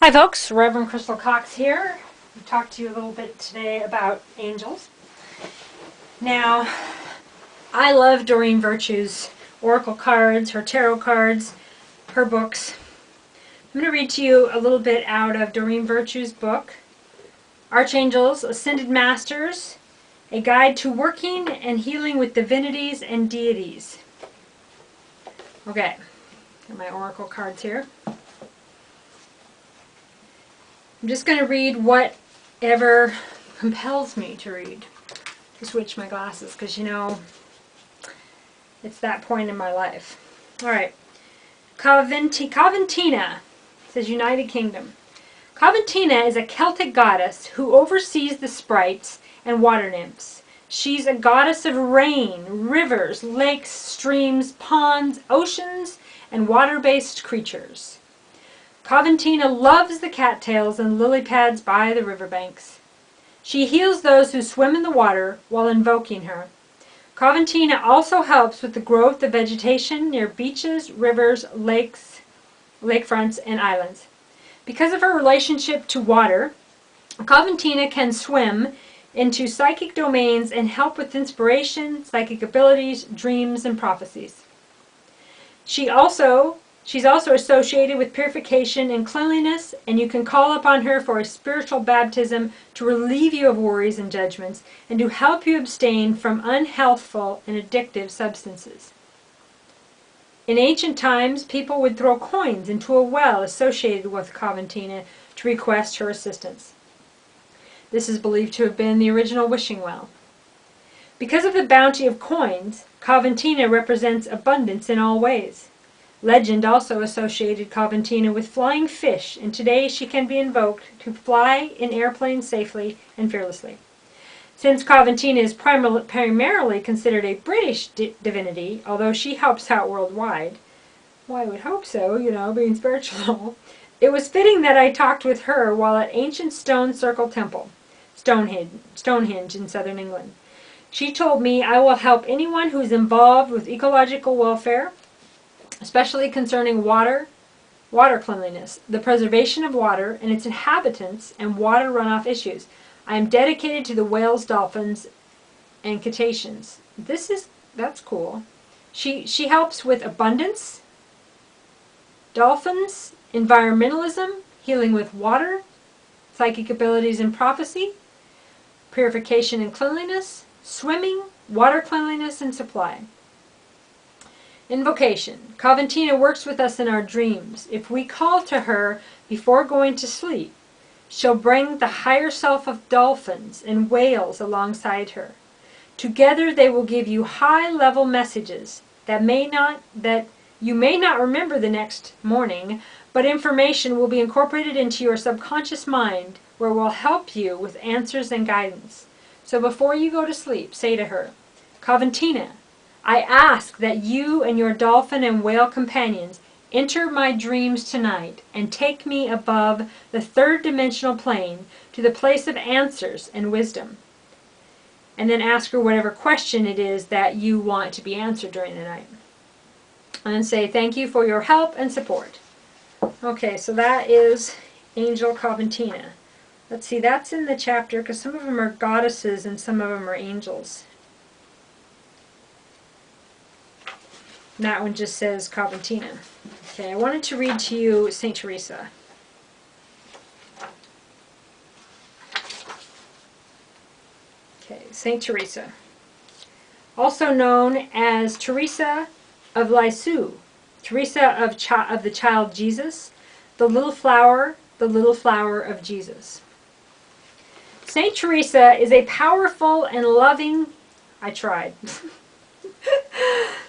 Hi folks, Reverend Crystal Cox here. I'll talk to you a little bit today about angels. Now, I love Doreen Virtue's oracle cards, her tarot cards, her books. I'm going to read to you a little bit out of Doreen Virtue's book, Archangels, Ascended Masters, A Guide to Working and Healing with Divinities and Deities. Okay, got my oracle cards here. I'm just going to read whatever compels me to read. To switch my glasses, because you know, it's that point in my life. Alright. Coventina says United Kingdom. Coventina is a Celtic goddess who oversees the sprites and water nymphs. She's a goddess of rain, rivers, lakes, streams, ponds, oceans, and water-based creatures. Coventina loves the cattails and lily pads by the riverbanks. She heals those who swim in the water while invoking her. Coventina also helps with the growth of vegetation near beaches, rivers, lakes, lakefronts, and islands. Because of her relationship to water, Coventina can swim into psychic domains and help with inspiration, psychic abilities, dreams, and prophecies. She's also associated with purification and cleanliness, and you can call upon her for a spiritual baptism to relieve you of worries and judgments and to help you abstain from unhealthful and addictive substances. In ancient times, people would throw coins into a well associated with Coventina to request her assistance. This is believed to have been the original wishing well. Because of the bounty of coins, Coventina represents abundance in all ways. Legend also associated Coventina with flying fish, and today she can be invoked to fly in airplanes safely and fearlessly. Since Coventina is primarily considered a British divinity, although she helps out worldwide, well, I would hope so, you know, being spiritual, it was fitting that I talked with her while at ancient Stone Circle Temple, Stonehenge in southern England. She told me I will help anyone who is involved with ecological welfare, especially concerning water cleanliness, the preservation of water and its inhabitants, and water runoff issues. I am dedicated to the whales, dolphins, and cetaceans. That's cool. She helps with abundance, dolphins, environmentalism, healing with water, psychic abilities and prophecy, purification and cleanliness, swimming, water cleanliness, and supply. Invocation. Coventina works with us in our dreams. If we call to her before going to sleep, she'll bring the higher self of dolphins and whales alongside her. Together they will give you high-level messages that you may not remember the next morning, but information will be incorporated into your subconscious mind where it will help you with answers and guidance. So before you go to sleep, say to her, Coventina, I ask that you and your dolphin and whale companions enter my dreams tonight and take me above the third dimensional plane to the place of answers and wisdom. And then ask her whatever question it is that you want to be answered during the night. And then say, thank you for your help and support. Okay, so that is Angel Coventina. Let's see, that's in the chapter, because some of them are goddesses and some of them are angels. And that one just says Coventina. Okay, I wanted to read to you St. Teresa. Okay, St. Teresa. Also known as Teresa of Lisieux, Teresa of the Child Jesus, the little flower of Jesus. St. Teresa is a powerful and loving,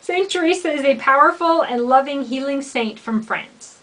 St. Teresa is a powerful and loving healing saint from France.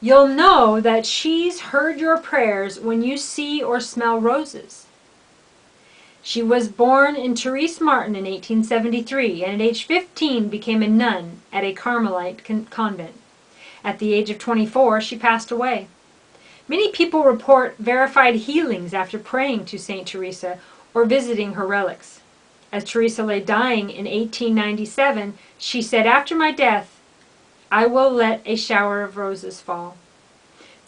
You'll know that she's heard your prayers when you see or smell roses. She was born in Therese Martin in 1873 and at age 15 became a nun at a Carmelite convent. At the age of 24, she passed away. Many people report verified healings after praying to St. Teresa or visiting her relics. As Teresa lay dying in 1897, she said, after my death, I will let a shower of roses fall.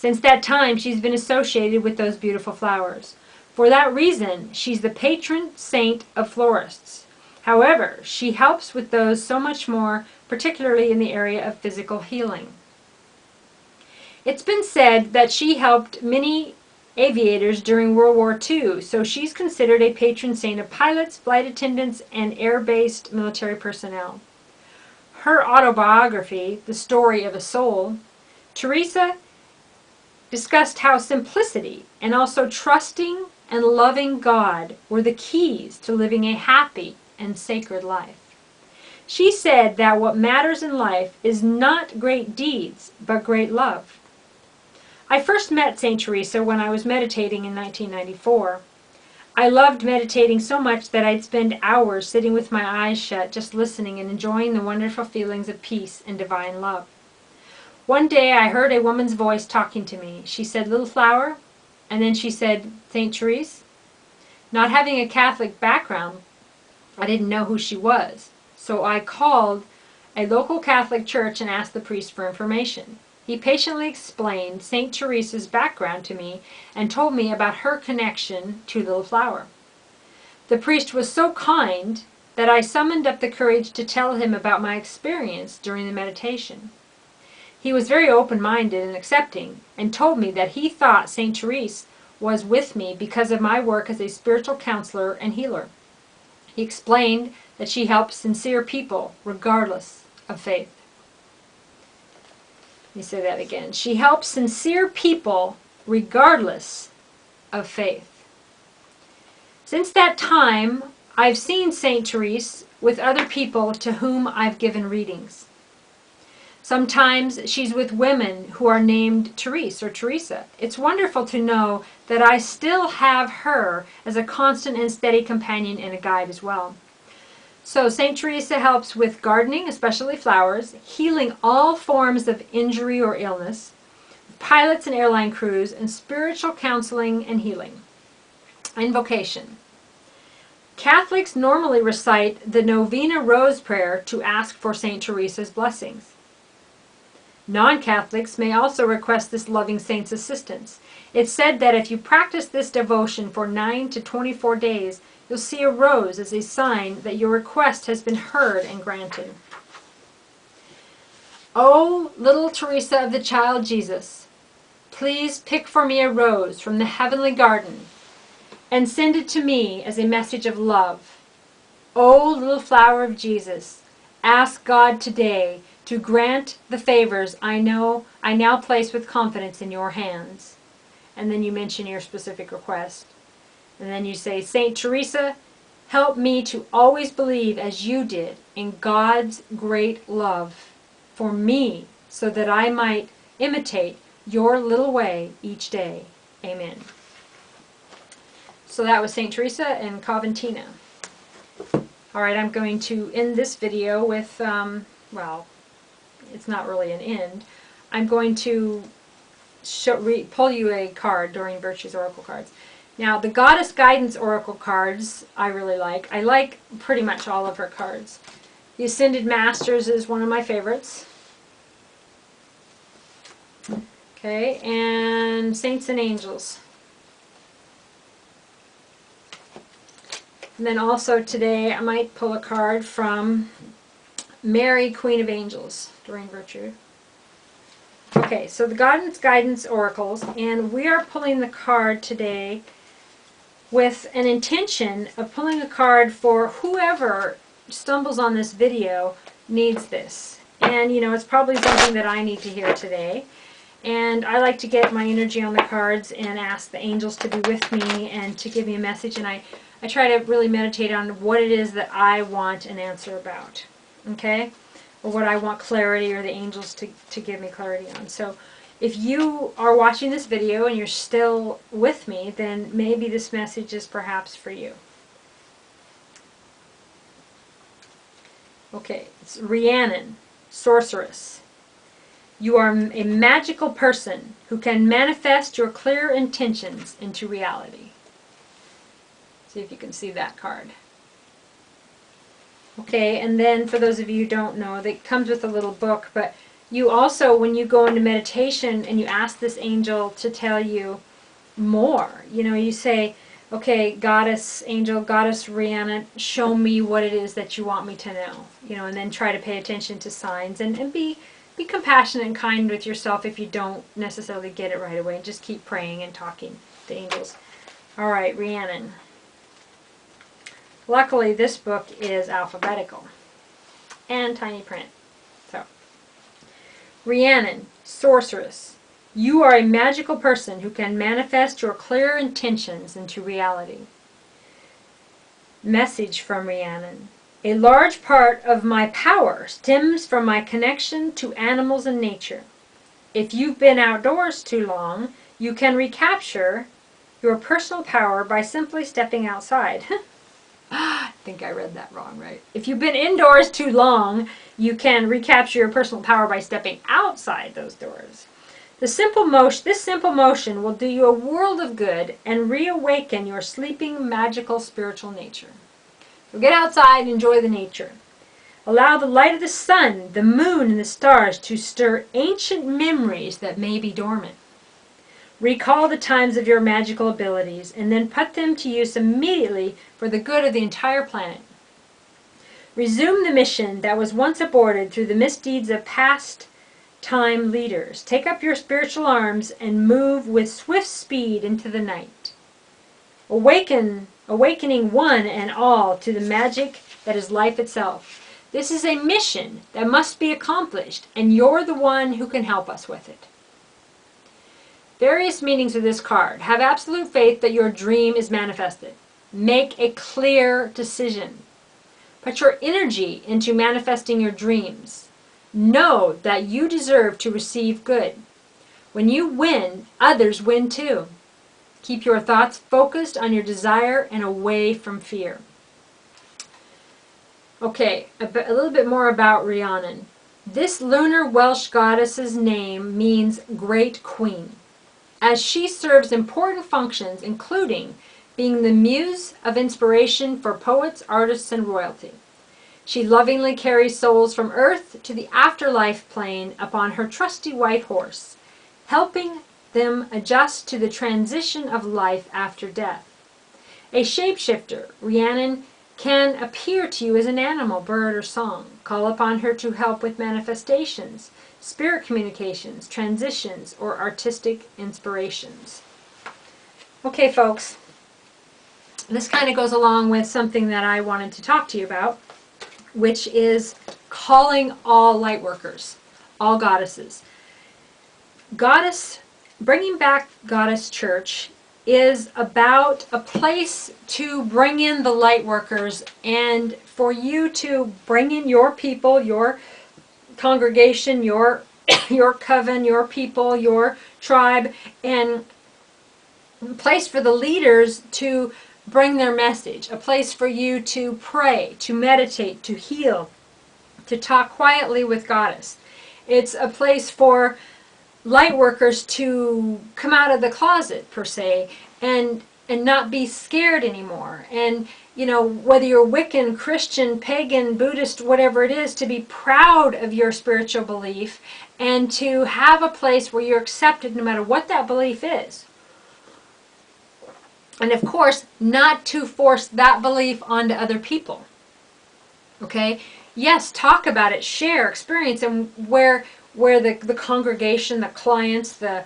Since that time, she's been associated with those beautiful flowers. For that reason, she's the patron saint of florists. However, she helps with those so much more, particularly in the area of physical healing. It's been said that she helped many aviators during World War II, so she's considered a patron saint of pilots, flight attendants, and air-based military personnel. Her autobiography, The Story of a Soul, Teresa discussed how simplicity and also trusting and loving God were the keys to living a happy and sacred life. She said that what matters in life is not great deeds, but great love. I first met St. Teresa when I was meditating in 1994. I loved meditating so much that I'd spend hours sitting with my eyes shut, just listening and enjoying the wonderful feelings of peace and divine love. One day I heard a woman's voice talking to me. She said, "Little flower," and then she said, "St. Teresa." Not having a Catholic background, I didn't know who she was, so I called a local Catholic church and asked the priest for information. He patiently explained St. Teresa's background to me and told me about her connection to Little Flower. The priest was so kind that I summoned up the courage to tell him about my experience during the meditation. He was very open-minded and accepting and told me that he thought St. Teresa was with me because of my work as a spiritual counselor and healer. He explained that she helps sincere people regardless of faith. Let me say that again. She helps sincere people regardless of faith. Since that time, I've seen St. Teresa with other people to whom I've given readings. Sometimes she's with women who are named Therese or Teresa. It's wonderful to know that I still have her as a constant and steady companion and a guide as well. So St. Teresa helps with gardening, especially flowers, healing all forms of injury or illness, pilots and airline crews, and spiritual counseling and healing. Invocation. Catholics normally recite the Novena Rose Prayer to ask for St. Teresa's blessings. Non-Catholics may also request this loving saint's assistance. It's said that if you practice this devotion for 9 to 24 days, you'll see a rose as a sign that your request has been heard and granted. Oh, little Teresa of the Child Jesus, please pick for me a rose from the heavenly garden and send it to me as a message of love. Oh, little flower of Jesus, ask God today to grant the favors I now place with confidence in your hands. And then you mention your specific request. And then you say, St. Teresa, help me to always believe as you did in God's great love for me so that I might imitate your little way each day. Amen. So that was St. Teresa and Coventina. All right, I'm going to end this video with, well, it's not really an end. I'm going to pull you a card, Doreen Virtue's Oracle cards. Now, the Goddess Guidance Oracle cards I really like. I like pretty much all of her cards. The Ascended Masters is one of my favorites. Okay, and Saints and Angels. And then also today I might pull a card from Mary, Queen of Angels, Doreen Virtue. Okay, so the Guidance Oracles, and we are pulling the card today with an intention of pulling a card for whoever stumbles on this video needs this. And, you know, it's probably something that I need to hear today. And I like to get my energy on the cards and ask the angels to be with me and to give me a message. And I try to really meditate on what it is that I want an answer about. Okay? Or what I want clarity or the angels to give me clarity on. So if you are watching this video and you're still with me, then maybe this message is perhaps for you. Okay, it's Rhiannon, Sorceress. You are a magical person who can manifest your clear intentions into reality. See if you can see that card. Okay, and then for those of you who don't know, it comes with a little book, but You also, when you go into meditation and you ask this angel to tell you more, you say, okay, goddess, angel, goddess Rihanna, show me what it is that you want me to know, and then try to pay attention to signs and be compassionate and kind with yourself if you don't necessarily get it right away, and just keep praying and talking to angels. All right, Rhiannon. Luckily, this book is alphabetical and tiny print. So, Rhiannon, sorceress. You are a magical person who can manifest your clear intentions into reality. Message from Rhiannon. A large part of my power stems from my connection to animals and nature. If you've been outdoors too long, you can recapture your personal power by simply stepping outside. I think I read that wrong, right? If you've been indoors too long, you can recapture your personal power by stepping outside those doors. This simple motion will do you a world of good and reawaken your sleeping, magical, spiritual nature. So get outside and enjoy the nature. Allow the light of the sun, the moon, and the stars to stir ancient memories that may be dormant. Recall the times of your magical abilities and then put them to use immediately for the good of the entire planet. Resume the mission that was once aborted through the misdeeds of past time leaders. Take up your spiritual arms and move with swift speed into the night. Awakening one and all to the magic that is life itself. This is a mission that must be accomplished, and you're the one who can help us with it. Various meanings of this card. Have absolute faith that your dream is manifested. Make a clear decision. Put your energy into manifesting your dreams. Know that you deserve to receive good. When you win, others win too. Keep your thoughts focused on your desire and away from fear. Okay, a little bit more about Rhiannon. This lunar Welsh goddess's name means Great Queen, as she serves important functions, including being the muse of inspiration for poets, artists, and royalty. She lovingly carries souls from Earth to the afterlife plane upon her trusty white horse, helping them adjust to the transition of life after death. A shapeshifter, Rhiannon can appear to you as an animal, bird, or song. Call upon her to help with manifestations, spirit communications, transitions, or artistic inspirations. Okay, folks, this kind of goes along with something that I wanted to talk to you about, which is calling all light workers, all goddesses. Bringing Back Goddess Church is about a place to bring in the light workers and for you to bring in your people, your congregation, your coven, your people, your tribe, and a place for the leaders to bring their message, a place for you to pray, to meditate, to heal, to talk quietly with Goddess. It's a place for light workers to come out of the closet, per se, and not be scared anymore. And, whether you're Wiccan, Christian, pagan, Buddhist, whatever it is, to be proud of your spiritual belief and to have a place where you're accepted no matter what that belief is. And of course, not to force that belief onto other people. Okay? Yes, talk about it, share, experience, and where the congregation, the clients, the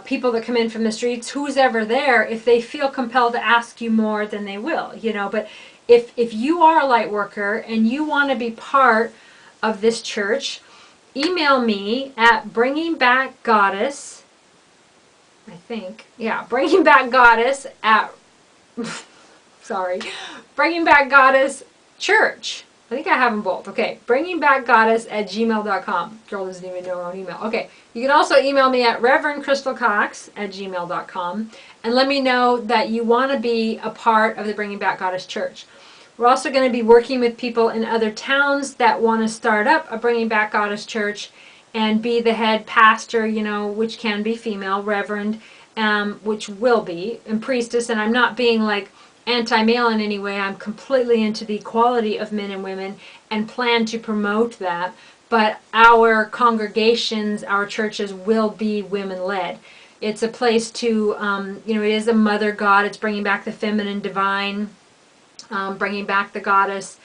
people that come in from the streets, who's ever there, if they feel compelled to ask you more, then they will, But if you are a light worker and you want to be part of this church, email me at bringingbackgoddess, bringingbackgoddess at, bringingbackgoddess church. I think I have them both. Okay, bringingbackgoddess@gmail.com. Girl doesn't even know her own email. Okay, you can also email me at reverendcrystalcox@gmail.com and let me know that you want to be a part of the Bringing Back Goddess Church. We're also going to be working with people in other towns that want to start up a Bringing Back Goddess Church and be the head pastor, which can be female, reverend, which will be, and priestess. And I'm not being like anti-male in any way. I'm completely into the equality of men and women and plan to promote that. but our congregations, our churches will be women-led. It's a place to, it is a mother God. It's bringing back the feminine divine, bringing back the goddess.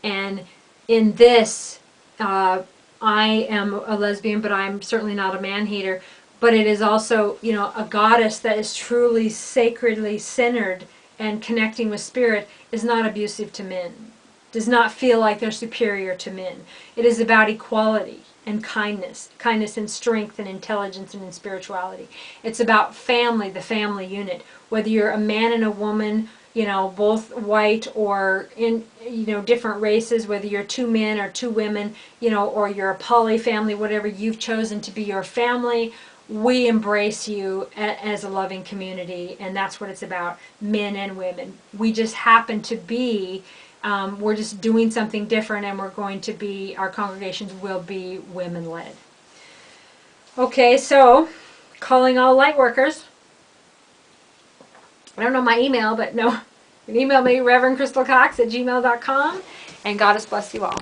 And in this, I am a lesbian, but I'm certainly not a man-hater. But it is also, a goddess that is truly sacredly centered and connecting with spirit, is not abusive to men, does not feel like they're superior to men. It is about equality and kindness and strength and intelligence and in spirituality. It's about family, the family unit. Whether you're a man and a woman, both white or in, different races, whether you're 2 men or 2 women, or you're a poly family, whatever you've chosen to be your family, we embrace you as a loving community, and that's what it's about, men and women. We just happen to be, we're just doing something different, and we're going to be, our congregations will be women-led. Okay, so, calling all light workers. I don't know my email, but no, you can email me, reverendcrystalcox@gmail.com, and God has blessed you all.